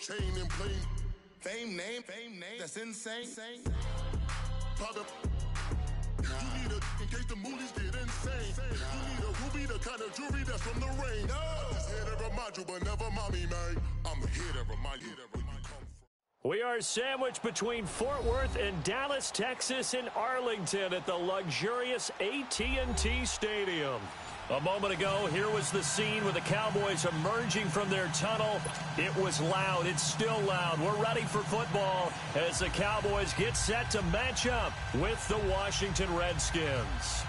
chain and plain. Fame name, that's insane. Pop you need a in case the moolies get insane. You need a ruby, the kind of jewelry that's from the rain. I'm just here to remind you, but never mommy, man. I'm here to remind you where you come from. We are sandwiched between Fort Worth and Dallas, Texas, and Arlington at the luxurious AT&T Stadium. A moment ago, here was the scene with the Cowboys emerging from their tunnel. It was loud. It's still loud. We're ready for football as the Cowboys get set to match up with the Washington Redskins.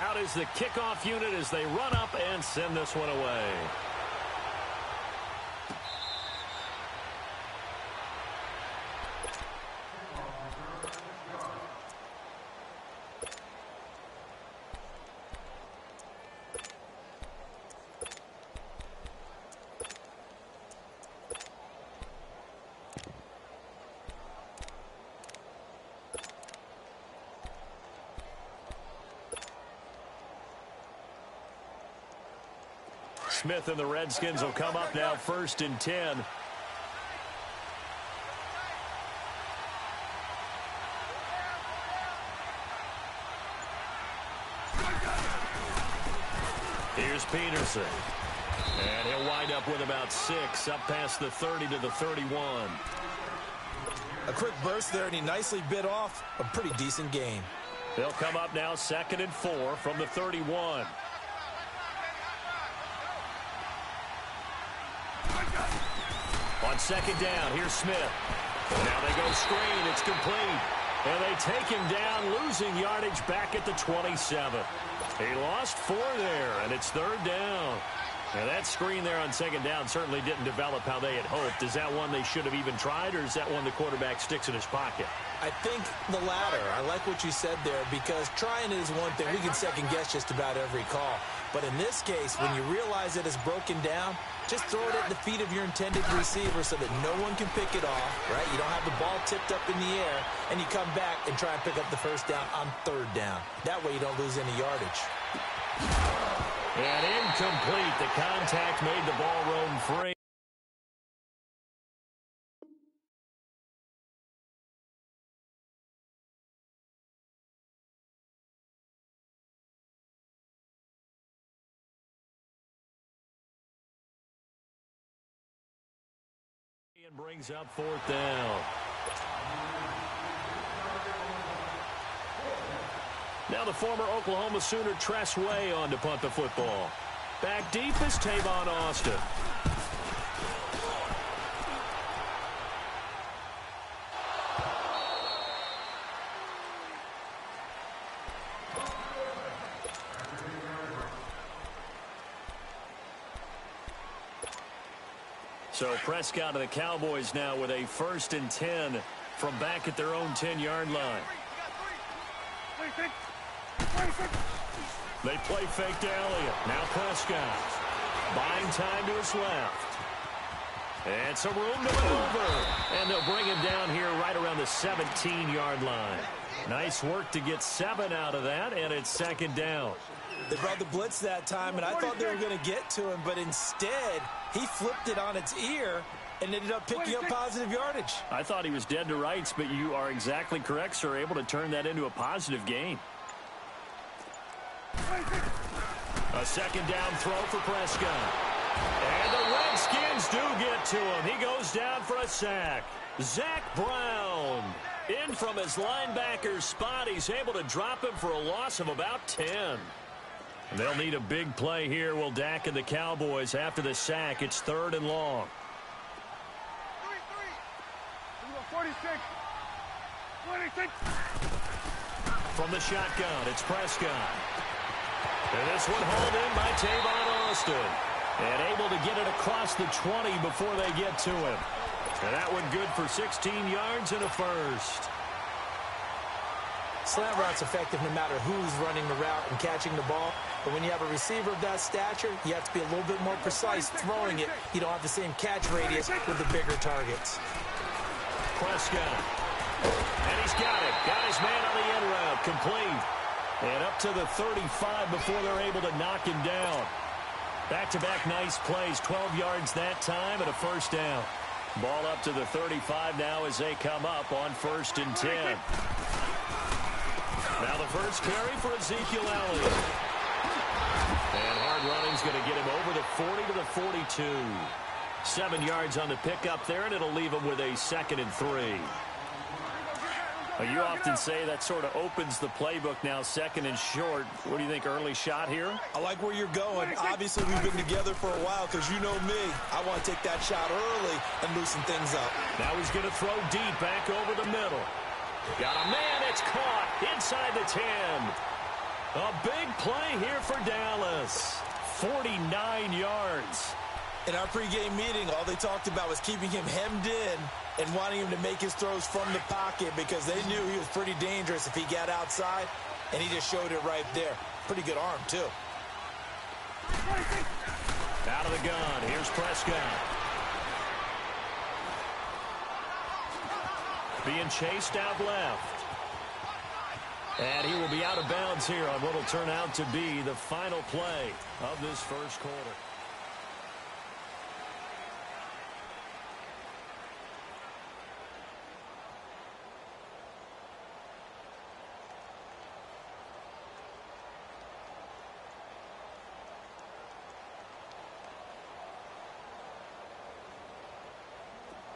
Out is the kickoff unit as they run up and send this one away. Smith and the Redskins will come up now 1st and 10. Here's Peterson. And he'll wind up with about 6, up past the 30 to the 31. A quick burst there, and he nicely bit off a pretty decent gain. They'll come up now 2nd and 4 from the 31. On 2nd down, here's Smith. Now they go screen. It's complete. And they take him down, losing yardage back at the 27. He lost 4 there, and it's 3rd down. Now that screen there on 2nd down certainly didn't develop how they had hoped. Is that one they should have even tried, or is that one the quarterback sticks in his pocket? I think the latter. I like what you said there, because trying is one thing. We can second-guess just about every call. But in this case, when you realize that it's broken down, just throw it at the feet of your intended receiver so that no one can pick it off, right? You don't have the ball tipped up in the air, and you come back and try and pick up the 1st down on 3rd down. That way you don't lose any yardage. And incomplete. The contact made the ball roam free. And brings up 4th down. Now the former Oklahoma Sooner Tress Way on to punt the football. Back deep is Tavon Austin. So Prescott and the Cowboys now with a 1st and 10 from back at their own 10-yard line. They play fake to Elliott. Now Prescott buying time to his left. And some room to maneuver. And they'll bring him down here right around the 17-yard line. Nice work to get 7 out of that, and it's 2nd down. They brought the blitz that time, and I thought they were going to get to him, but instead he flipped it on its ear and ended up picking up positive yardage. I thought he was dead to rights, but you are exactly correct, sir, able to turn that into a positive gain. A 2nd down throw for Prescott. And the Redskins do get to him. He goes down for a sack. Zach Brown in from his linebacker spot. He's able to drop him for a loss of about 10. And they'll need a big play here, will Dak and the Cowboys. After the sack, it's 3rd and long. 46. From the shotgun, it's Prescott. And this one hauled in by Tavon Austin. And able to get it across the 20 before they get to him. And that one good for 16 yards and a first. Slant route's effective no matter who's running the route and catching the ball. But when you have a receiver of that stature, you have to be a little bit more precise throwing it. You don't have the same catch radius with the bigger targets. Prescott. And he's got it. Got his man on the end route. Complete. And up to the 35 before they're able to knock him down. Back-to-back nice plays. 12 yards that time and a first down. Ball up to the 35 now as they come up on 1st and 10. Now the first carry for Ezekiel Elliott. And hard running's going to get him over the 40 to the 42. 7 yards on the pickup there, and it'll leave him with a 2nd and 3. You often say that sort of opens the playbook now, 2nd and short. What do you think, early shot here? I like where you're going. Obviously, we've been together for a while because you know me. I want to take that shot early and loosen things up. Now he's going to throw deep back over the middle. Got a man, it's caught inside the 10. A big play here for Dallas. 49 yards. In our pregame meeting, all they talked about was keeping him hemmed in and wanting him to make his throws from the pocket because they knew he was pretty dangerous if he got outside, and he just showed it right there. Pretty good arm, too. Out of the gun, here's Prescott. Being chased out left. And he will be out of bounds here on what will turn out to be the final play of this first quarter.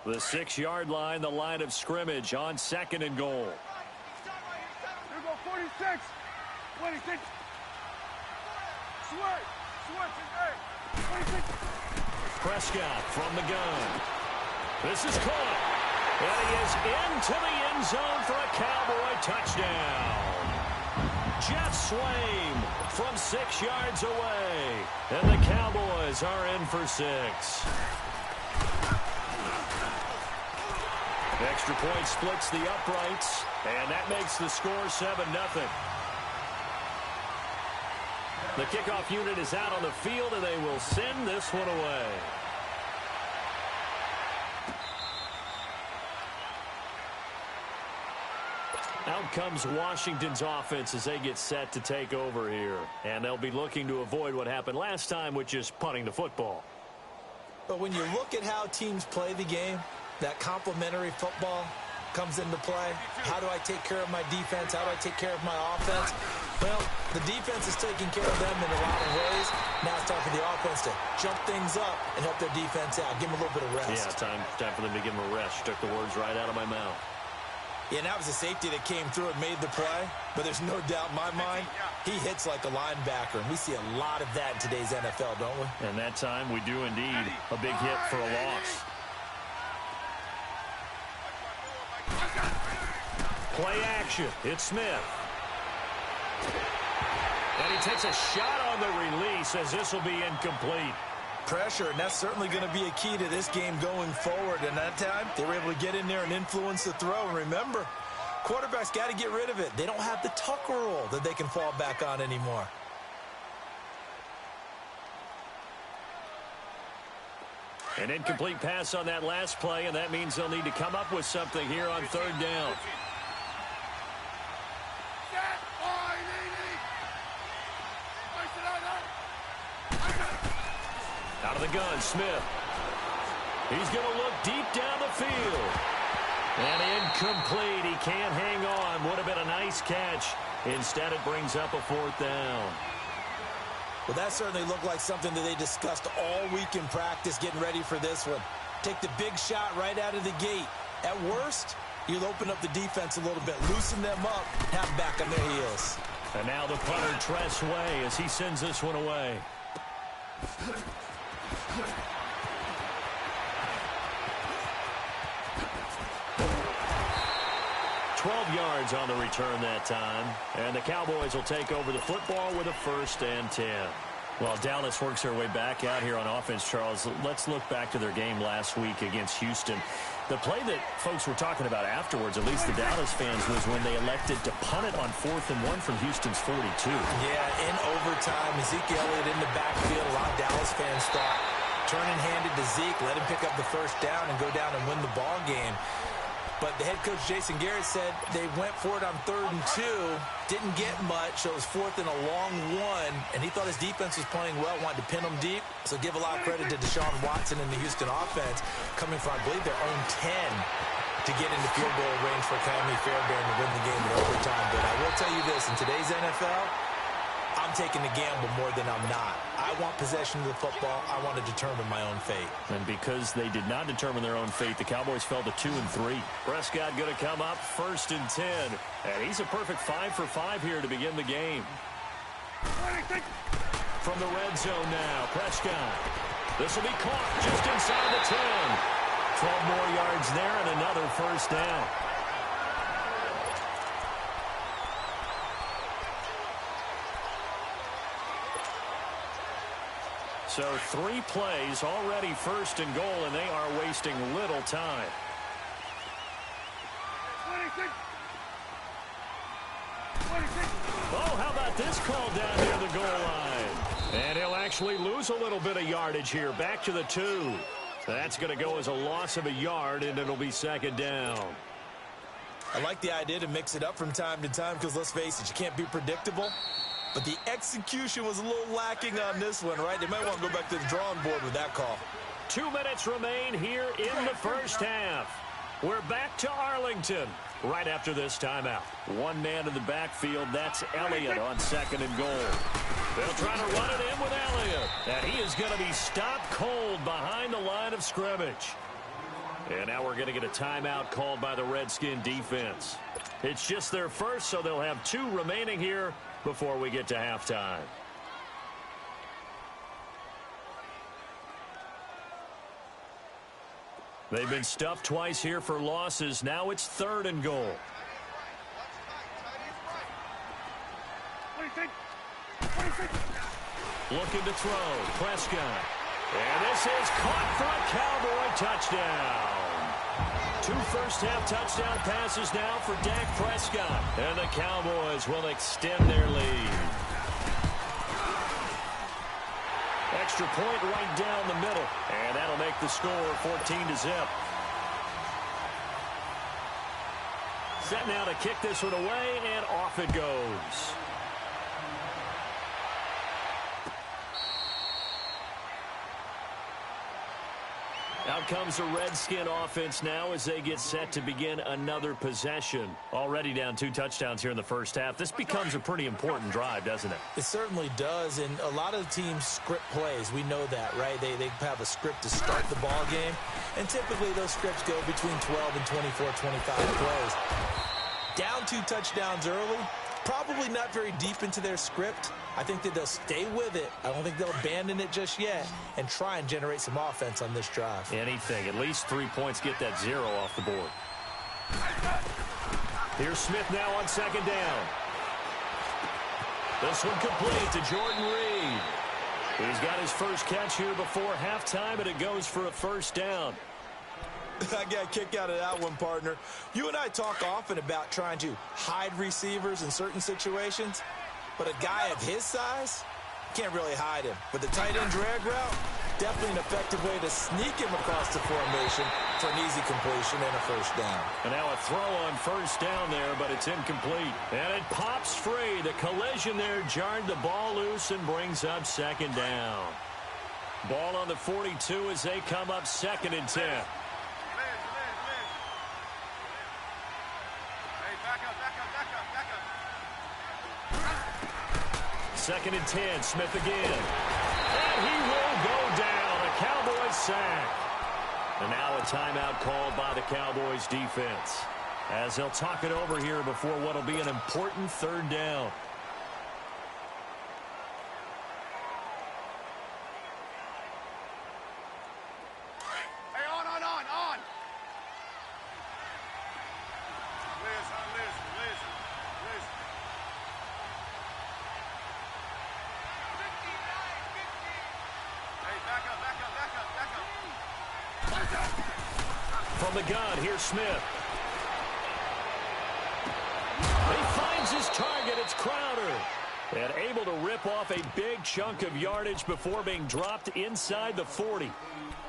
The 6-yard line, the line of scrimmage on 2nd and goal. Here go 46. 26. Switch. 26. Prescott from the gun. This is caught. And he is into the end zone for a Cowboy touchdown. Jeff Swaim from 6 yards away. And the Cowboys are in for 6. Extra point splits the uprights, and that makes the score 7-0. The kickoff unit is out on the field, and they will send this one away. Out comes Washington's offense as they get set to take over here. And they'll be looking to avoid what happened last time, which is punting the football. But when you look at how teams play the game, that complementary football comes into play. How do I take care of my defense? How do I take care of my offense? Well, the defense is taking care of them in a lot of ways. Now it's time for the offense to jump things up and help their defense out. Give them a little bit of rest. Yeah, time for them to give them a rest. You took the words right out of my mouth. Yeah, and that was a safety that came through and made the play. But there's no doubt in my mind, he hits like a linebacker. And we see a lot of that in today's NFL, don't we? And that time we do indeed. A big hit for a loss. Play action. It's Smith. And he takes a shot on the release as this will be incomplete. Pressure, and that's certainly going to be a key to this game going forward. And that time, they were able to get in there and influence the throw. And remember, quarterbacks got to get rid of it. They don't have the Tucker rule that they can fall back on anymore. An incomplete pass on that last play, and that means they'll need to come up with something here on 3rd down. Out of the gun, Smith. He's going to look deep down the field. And incomplete. He can't hang on. Would have been a nice catch. Instead, it brings up a 4th down. Well, that certainly looked like something that they discussed all week in practice getting ready for this one. Take the big shot right out of the gate. At worst, you'll open up the defense a little bit, loosen them up, have them back on their heels. And now the punter, Tress Way, as he sends this one away. 12 yards on the return that time. And the Cowboys will take over the football with a 1st and 10. Well, Dallas works their way back out here on offense, Charles. Let's look back to their game last week against Houston. The play that folks were talking about afterwards, at least the Dallas fans, was when they elected to punt it on 4th and 1 from Houston's 42. Yeah, in overtime, Ezekiel Elliott in the backfield. A lot of Dallas fans thought turning handed to Zeke, let him pick up the first down and go down and win the ball game. But the head coach, Jason Garrett, said they went for it on 3rd and 2, didn't get much, so it was 4th and a long 1, and he thought his defense was playing well, wanted to pin them deep. So give a lot of credit to Deshaun Watson and the Houston offense, coming from, I believe, their own 10 to get into field goal range for Kaimi Fairbairn to win the game in overtime. But I will tell you this, in today's NFL, I'm taking the gamble more than I'm not. I want possession of the football. I want to determine my own fate. And because they did not determine their own fate, the Cowboys fell to 2 and 3. Prescott going to come up 1st and 10. And he's a perfect 5 for 5 here to begin the game. From the red zone now, Prescott. This will be caught just inside the 10. 12 more yards there and another first down. So 3 plays, already 1st and goal, and they are wasting little time. 26. 26. Oh, how about this call down near the goal line? And he'll actually lose a little bit of yardage here, back to the 2. That's going to go as a loss of a yard, and it'll be 2nd down. I like the idea to mix it up from time to time because, let's face it, you can't be predictable. But the execution was a little lacking on this one, right? They might want to go back to the drawing board with that call. 2 minutes remain here in the first half. We're back to Arlington right after this timeout. One man in the backfield, that's Elliott on 2nd and goal. They'll try to run it in with Elliott. And he is going to be stopped cold behind the line of scrimmage. And now we're going to get a timeout called by the Redskin defense. It's just their first, so they'll have 2 remaining here before we get to halftime. They've been stuffed twice here for losses. Now it's 3rd and goal. 26. 26. Looking to throw. Prescott. And this is caught for a Cowboy touchdown. 2 first-half touchdown passes now for Dak Prescott. And the Cowboys will extend their lead. Extra point right down the middle. And that'll make the score 14-0. Set now to kick this one away, and off it goes. Out comes the Redskin offense now as they get set to begin another possession. Already down 2 touchdowns here in the first half. This becomes a pretty important drive, doesn't it? It certainly does, and a lot of teams script plays. We know that, right? They have a script to start the ball game, and typically those scripts go between 12 and 24, 25 plays. Down 2 touchdowns early, probably not very deep into their script. I think that they'll stay with it. I don't think they'll abandon it just yet and try and generate some offense on this drive. Anything. At least 3 points, get that 0 off the board. Here's Smith now on 2nd down. This one complete to Jordan Reed. He's got his first catch here before halftime, and it goes for a first down. I got a kick out of that one, partner. You and I talk often about trying to hide receivers in certain situations, but a guy of his size can't really hide him. With the tight end drag route, definitely an effective way to sneak him across the formation for an easy completion and a first down. And now a throw on first down there, but it's incomplete. And it pops free. The collision there jarred the ball loose and brings up 2nd down. Ball on the 42 as they come up 2nd and 10. Second and 10, Smith again. And he will go down. A Cowboys sack. And now a timeout called by the Cowboys defense, as they'll talk it over here before what will be an important 3rd down. Hey, on. Listen. From the gun, here's Smith. He finds his target. It's Crowder. And able to rip off a big chunk of yardage before being dropped inside the 40.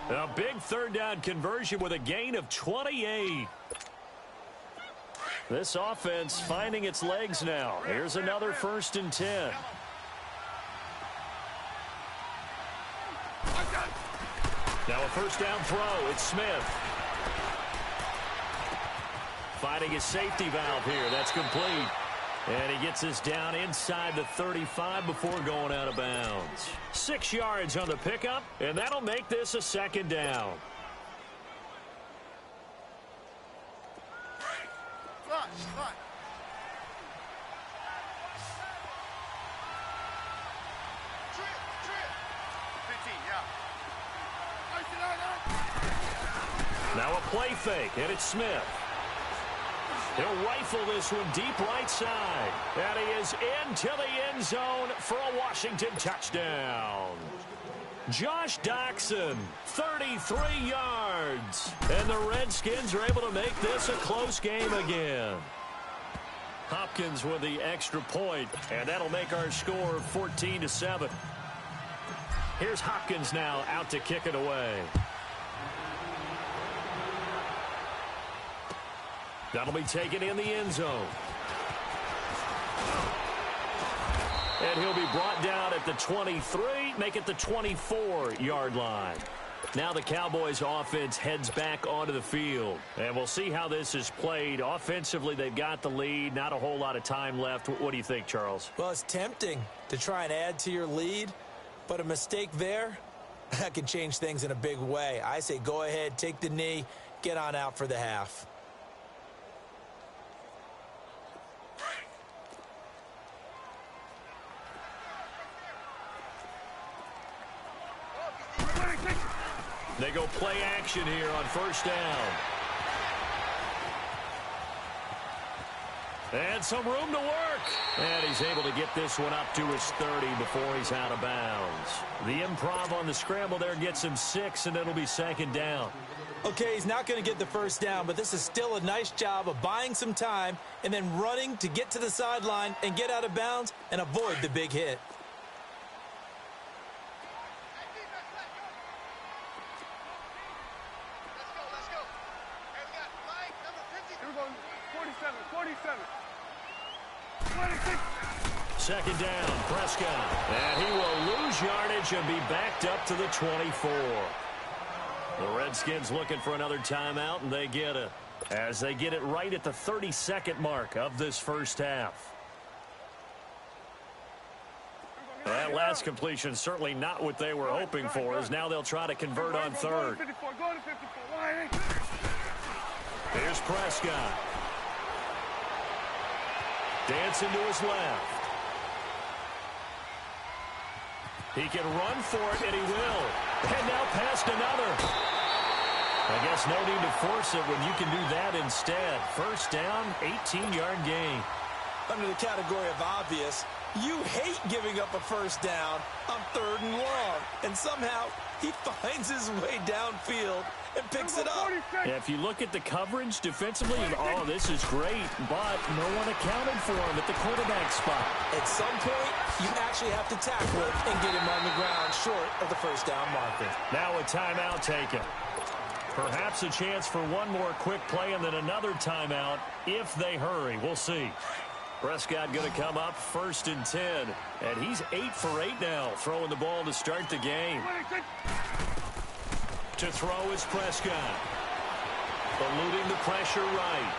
A big third down conversion with a gain of 28. This offense finding its legs now. Here's another 1st and 10. Now a first down throw. It's Smith. Finding his safety valve here. That's complete. And he gets this down inside the 35 before going out of bounds. 6 yards on the pickup, and that'll make this a 2nd down. Flush. 15, yeah. Now a play fake, and it's Smith. He'll rifle this one deep right side. And he is into the end zone for a Washington touchdown. Josh Doxson, 33 yards. And the Redskins are able to make this a close game again. Hopkins with the extra point, and that'll make our score 14-7. Here's Hopkins now out to kick it away. That'll be taken in the end zone. And he'll be brought down at the 23, make it the 24-yard line. Now the Cowboys offense heads back onto the field. And we'll see how this is played. Offensively, they've got the lead. Not a whole lot of time left. What do you think, Charles? Well, it's tempting to try and add to your lead, but a mistake there, that can change things in a big way. I say go ahead, take the knee, get on out for the half. They go play action here on first down. And some room to work. And he's able to get this one up to his 30 before he's out of bounds. The improv on the scramble there gets him 6, and it'll be 2nd down. Okay, he's not going to get the first down, but this is still a nice job of buying some time and then running to get to the sideline and get out of bounds and avoid the big hit. Second down, Prescott. And he will lose yardage and be backed up to the 24. The Redskins looking for another timeout, and they get it. As they get it right at the 32nd mark of this first half. That last completion certainly not what they were hoping for, as now they'll try to convert on third. Here's Prescott. Dancing to his left. He can run for it, and he will. And now past another. I guess no need to force it when you can do that instead. First down, 18-yard gain. Under the category of obvious, you hate giving up a first down on 3rd and long. And somehow he finds his way downfield and picks it up. Yeah, if you look at the coverage defensively, oh, this is great, but no one accounted for him at the quarterback spot. At some point, you actually have to tackle it and get him on the ground short of the first down marker. Now a timeout taken. Perhaps a chance for one more quick play and then another timeout if they hurry. We'll see. Prescott going to come up 1st and 10, and he's 8 for 8 now, throwing the ball to start the game. To throw is Prescott. Eluding the pressure right.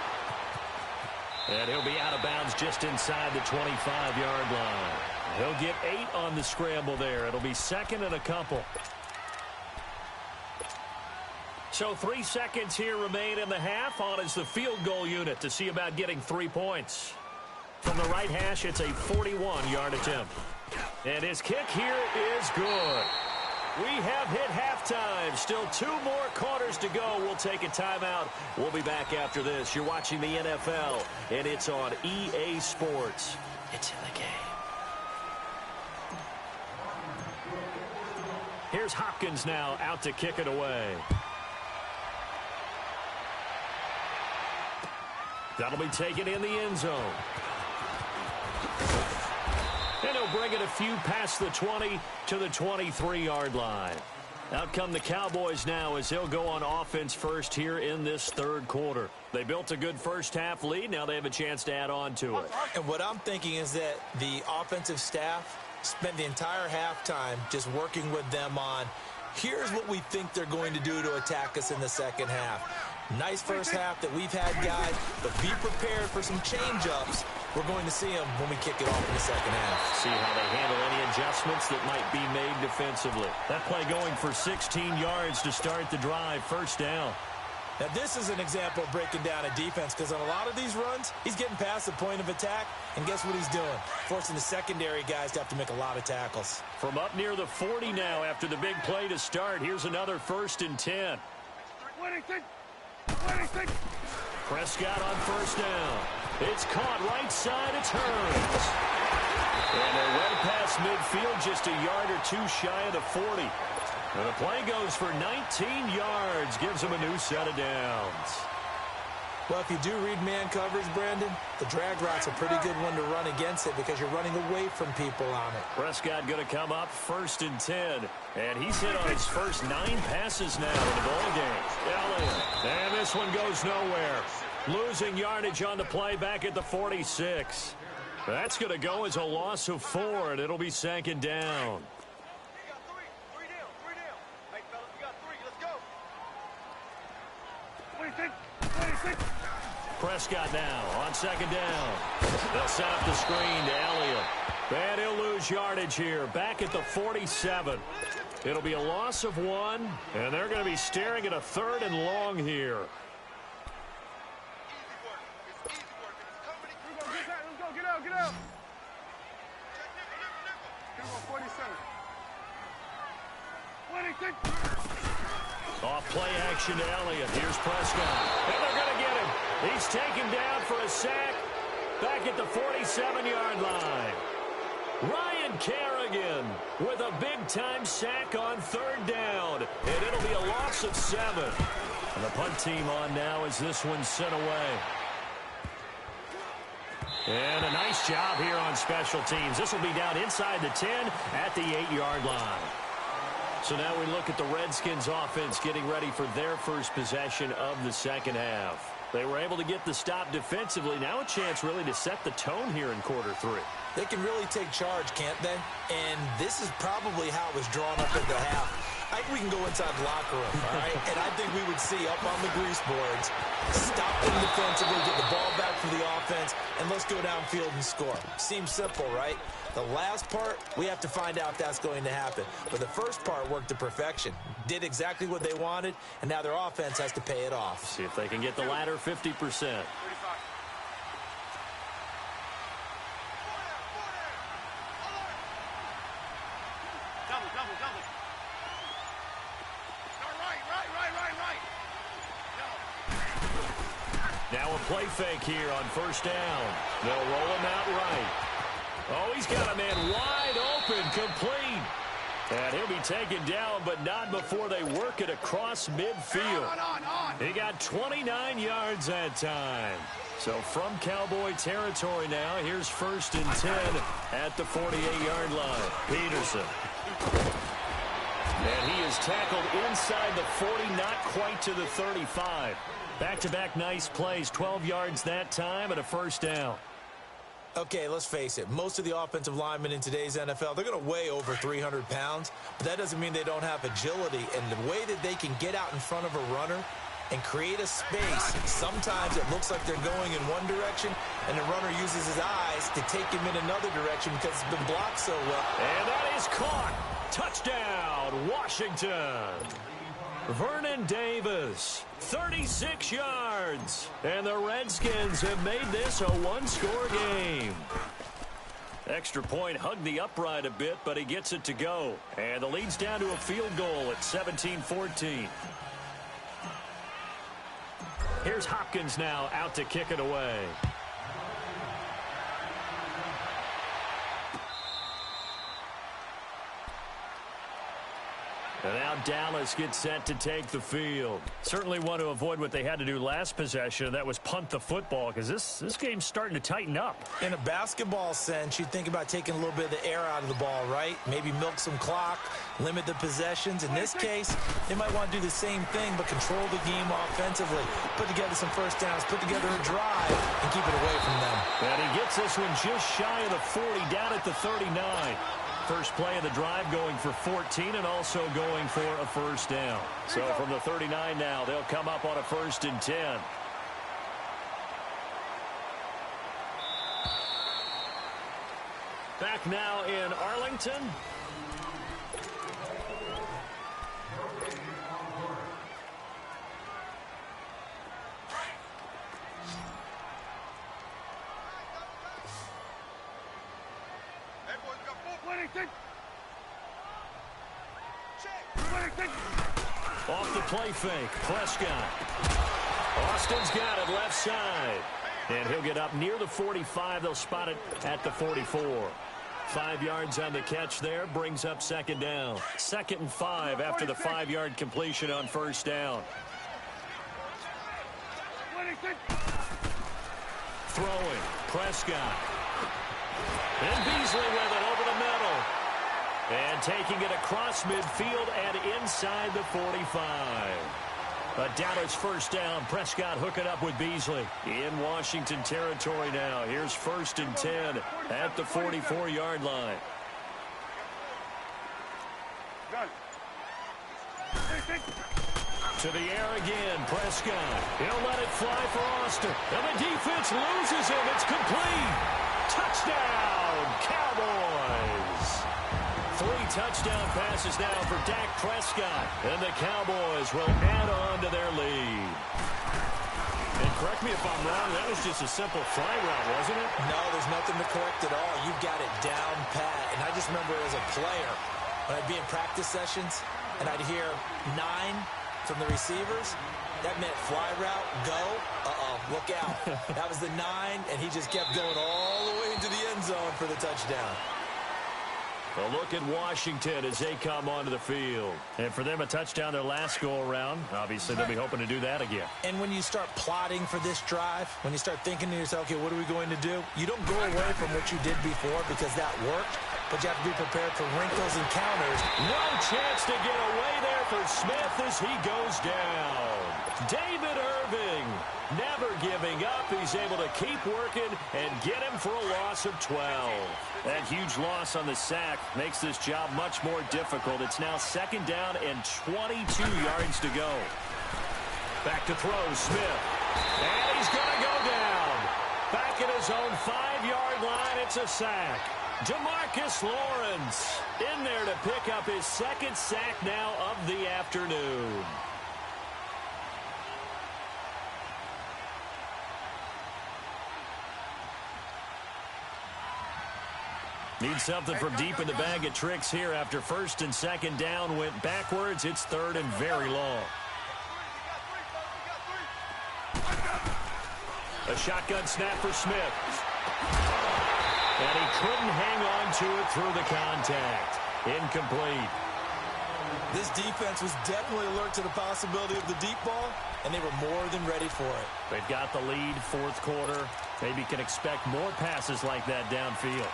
And he'll be out of bounds just inside the 25-yard line. He'll get 8 on the scramble there. It'll be 2nd and a couple. So 3 seconds here remain in the half. On is the field goal unit to see about getting 3 points. From the right hash, it's a 41-yard attempt. And his kick here is good. We have hit halftime. Still 2 more quarters to go. We'll take a timeout. We'll be back after this. You're watching the NFL, and it's on EA Sports. It's in the game. Here's Hopkins now out to kick it away. That'll be taken in the end zone. And he'll bring it a few past the 20 to the 23-yard line. Out come the Cowboys now as they'll go on offense first here in this third quarter. They built a good first-half lead. Now they have a chance to add on to it. And what I'm thinking is that the offensive staff spent the entire halftime just working with them on, here's what we think they're going to do to attack us in the second half. Nice first half that we've had, guys, but be prepared for some change-ups. We're going to see them when we kick it off in the second half. See how they handle any adjustments that might be made defensively. That play going for 16 yards to start the drive, first down. Now, this is an example of breaking down a defense because on a lot of these runs, he's getting past the point of attack, and guess what he's doing? Forcing the secondary guys to have to make a lot of tackles. From up near the 40 now after the big play to start, here's another 1st and 10. Prescott on first down. It's caught right side. It's Hurns. And they're well past midfield, just a yard or two shy of the 40. And the play goes for 19 yards, gives them a new set of downs. Well, if you do read man coverage, Brandon, the drag route's a pretty good one to run against it because you're running away from people on it. Prescott going to come up 1st and 10. And he's hit on his first 9 passes now in the ball game. Elliott. And this one goes nowhere. Losing yardage on the play back at the 46. That's going to go as a loss of 4, and it'll be 2nd down. Prescott now on 2nd down. They'll set up the screen to Elliott. And he'll lose yardage here back at the 47. It'll be a loss of 1, and they're going to be staring at a 3rd and long here. Get out. Come on, 47. Off play action to Elliott. Here's Prescott. And they're going to get him. He's taken down for a sack back at the 47-yard line. Ryan Kerrigan with a big-time sack on 3rd down. And it'll be a loss of 7. And the punt team on now as this one's sent away. And a nice job here on special teams. This will be down inside the 10 at the 8-yard line. So now we look at the Redskins offense getting ready for their first possession of the second half. They were able to get the stop defensively. Now a chance really to set the tone here in quarter 3. They can really take charge, can't they? And this is probably how it was drawn up at the half. I think we can go inside the locker room, all right? And I think we would see up on the grease boards, stop them defensively, get the ball back for the offense, and let's go downfield and score. Seems simple, right? The last part, we have to find out if that's going to happen. But the first part worked to perfection. Did exactly what they wanted, and now their offense has to pay it off. See if they can get the latter 50%. Now a play fake here on first down. They'll roll him out right. Oh, he's got a man wide open, complete. And he'll be taken down, but not before they work it across midfield. He got 29 yards that time. So from Cowboy territory now, here's 1st and 10 at the 48-yard line. Peterson. And he is tackled inside the 40, not quite to the 35. Back-to-back nice plays, 12 yards that time and a first down. Okay, let's face it. Most of the offensive linemen in today's NFL, they're going to weigh over 300 pounds, but that doesn't mean they don't have agility. And the way that they can get out in front of a runner and create a space, sometimes it looks like they're going in one direction, and the runner uses his eyes to take him in another direction because it's been blocked so well. And that is caught. Touchdown, Washington. Vernon Davis, 36 yards. And the Redskins have made this a one-score game. Extra point hugged the upright a bit, but he gets it to go. And the lead's down to a field goal at 17-14. Here's Hopkins now out to kick it away. And now Dallas gets set to take the field. Certainly want to avoid what they had to do last possession. That was punt the football, because this game's starting to tighten up. In a basketball sense, you think about taking a little bit of the air out of the ball, right? Maybe milk some clock, limit the possessions. In this case, they might want to do the same thing, but control the game offensively. Put together some first downs, put together a drive, and keep it away from them. And he gets this one just shy of the 40, down at the 39. First play of the drive going for 14 and also going for a first down. So from the 39 now, they'll come up on a 1st and 10. Back now in Arlington. Off the play fake, Prescott. Austin's got it left side. And he'll get up near the 45. They'll spot it at the 44. 5 yards on the catch there, brings up 2nd down. 2nd and 5 after the 5-yard completion on 1st down. Throwing, Prescott. And Beasley with it over the middle. And taking it across midfield and inside the 45. A Dallas 1st down. Prescott hooking up with Beasley. In Washington territory now. Here's 1st and 10 at the 44-yard line. To the air again, Prescott. He'll let it fly for Austin. And the defense loses him. It's complete. Touchdown, Cowboys. 3 touchdown passes now for Dak Prescott. And the Cowboys will add on to their lead. And correct me if I'm wrong, that was just a simple fly route, wasn't it? No, there's nothing to correct at all. You've got it down pat. And I just remember as a player, when I'd be in practice sessions, and I'd hear 9 from the receivers, that meant fly route, go, look out. That was the 9, and he just kept going all the way into the end zone for the touchdown. A look at Washington as they come onto the field. And for them, a touchdown their last go-around. Obviously, they'll be hoping to do that again. And when you start plotting for this drive, when you start thinking to yourself, okay, what are we going to do? You don't go away from what you did before because that worked, but you have to be prepared for wrinkles and counters. No chance to get away there for Smith as he goes down. David Irving never giving up. He's able to keep working and get him for a loss of 12. That huge loss on the sack makes this job much more difficult. It's now 2nd down and 22 yards to go. Back to throw, Smith. And he's going to go down. Back at his own 5-yard line, it's a sack. DeMarcus Lawrence in there to pick up his 2nd sack now of the afternoon. Need something from deep in the bag of tricks here after 1st and 2nd down went backwards. It's 3rd and very long. A shotgun snap for Smith. And he couldn't hang on to it through the contact. Incomplete. This defense was definitely alert to the possibility of the deep ball, and they were more than ready for it. They've got the lead, 4th quarter. Maybe can expect more passes like that downfield.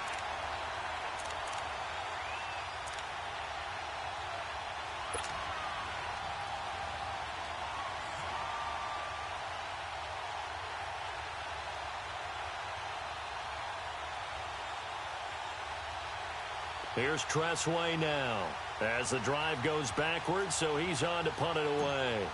Here's Tressway now as the drive goes backwards, so he's on to punt it away.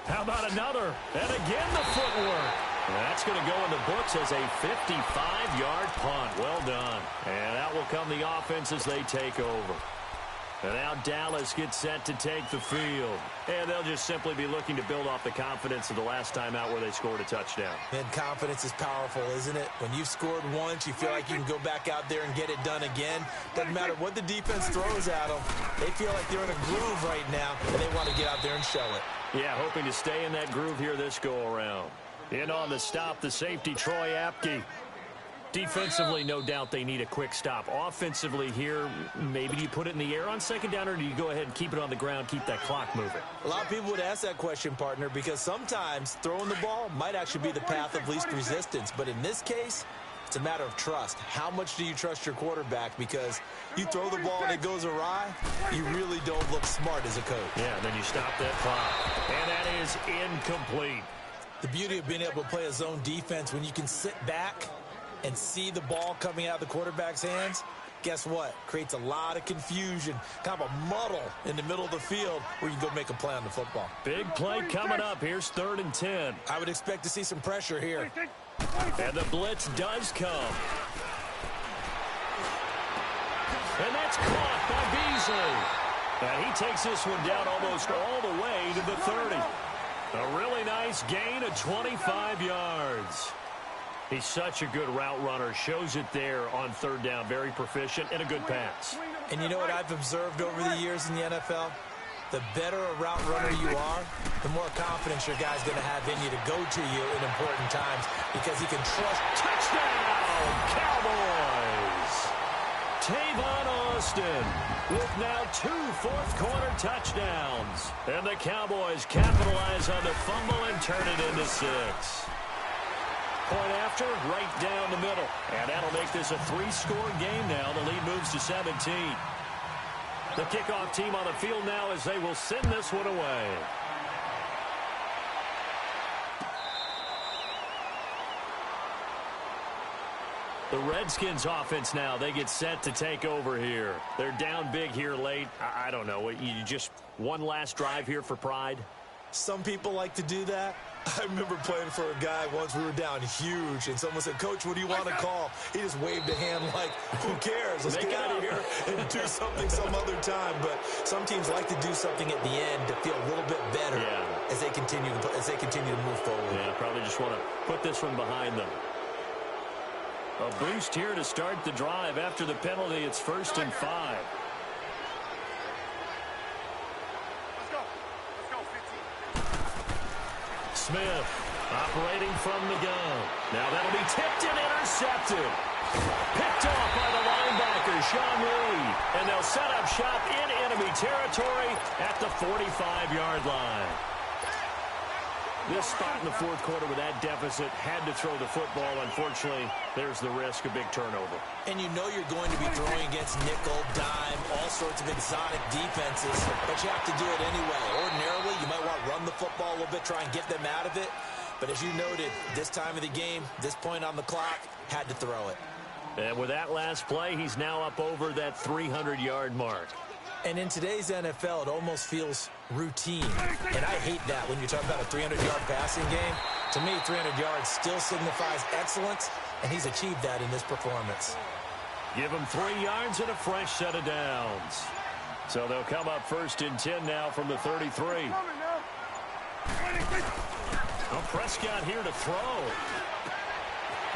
How about another? And again the footwork. That's going to go in the books as a 55-yard punt. Well done. And out will come the offense as they take over. And now Dallas gets set to take the field. And they'll just simply be looking to build off the confidence of the last time out where they scored a touchdown. And confidence is powerful, isn't it? When you've scored once, you feel like you can go back out there and get it done again. Doesn't matter what the defense throws at them. They feel like they're in a groove right now, and they want to get out there and show it. Yeah, hoping to stay in that groove here this go-around. In on the stop, the safety, Troy Apke. Defensively, no doubt they need a quick stop. Offensively here, maybe do you put it in the air on second down, or do you go ahead and keep it on the ground, keep that clock moving? A lot of people would ask that question, partner, because sometimes throwing the ball might actually be the path of least resistance. But in this case, it's a matter of trust. How much do you trust your quarterback? Because you throw the ball and it goes awry, you really don't look smart as a coach. Yeah, and then you stop that clock. And that is incomplete. The beauty of being able to play a zone defense, when you can sit back and see the ball coming out of the quarterback's hands, guess what? Creates a lot of confusion, kind of a muddle in the middle of the field where you can go make a play on the football. Big play coming up. Here's 3rd and 10. I would expect to see some pressure here. And the blitz does come. And that's caught by Beasley. And he takes this one down almost all the way to the 30. A really nice gain of 25 yards. He's such a good route runner. Shows it there on 3rd down. Very proficient and a good pass. And you know what I've observed over the years in the NFL? The better a route runner you are, the more confidence your guy's going to have in you to go to you in important times because he can trust. Touchdown, Cowboys! Tavon Austin with now 2 fourth-quarter touchdowns. And the Cowboys capitalize on the fumble and turn it into 6. Point after, right down the middle. And that'll make this a 3-score game now. The lead moves to 17. The kickoff team on the field now as they will send this one away. The Redskins offense now, they get set to take over here. They're down big here late. I don't know. You just one last drive here for pride? Some people like to do that. I remember playing for a guy once. We were down huge, and someone said, "Coach, what do you want to call?" He just waved a hand like, who cares? Let's get out of here and do something some other time. But some teams like to do something at the end to feel a little bit better as they continue to move forward. Yeah, probably just want to put this one behind them. A boost here to start the drive. After the penalty, it's 1st and 5. Smith operating from the gun. Now that'll be tipped and intercepted. Picked off by the linebacker, Sean Reed. And they'll set up shop in enemy territory at the 45-yard line. This spot in the 4th quarter with that deficit had to throw the football. Unfortunately, there's the risk of big turnover. And you know you're going to be throwing against nickel, dime, all sorts of exotic defenses, but you have to do it anyway. Ordinarily, you might want to run the football a little bit, try and get them out of it. But as you noted, this time of the game, this point on the clock, had to throw it. And with that last play, he's now up over that 300-yard mark. And in today's NFL, it almost feels routine. And I hate that when you talk about a 300-yard passing game. To me, 300 yards still signifies excellence, and he's achieved that in this performance. Give him 3 yards and a fresh set of downs. So they'll come up 1st and 10 now from the 33. Well, Prescott here to throw.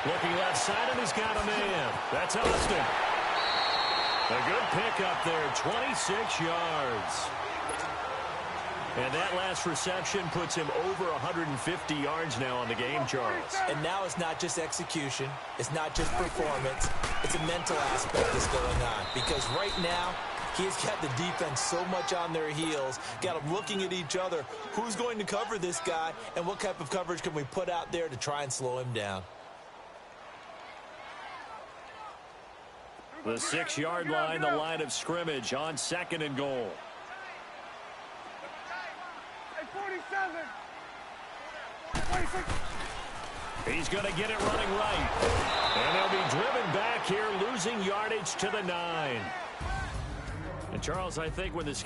Looking left side, and he's got a man. That's Austin. A good pick up there, 26 yards. And that last reception puts him over 150 yards now on the game, Charles. And now it's not just execution. It's not just performance. It's a mental aspect that's going on. Because right now, he's got the defense so much on their heels, got them looking at each other. Who's going to cover this guy, and what type of coverage can we put out there to try and slow him down? The 6-yard line, the line of scrimmage on 2nd and goal. He's going to get it running right. And they'll be driven back here, losing yardage to the 9. And, Charles, I think when this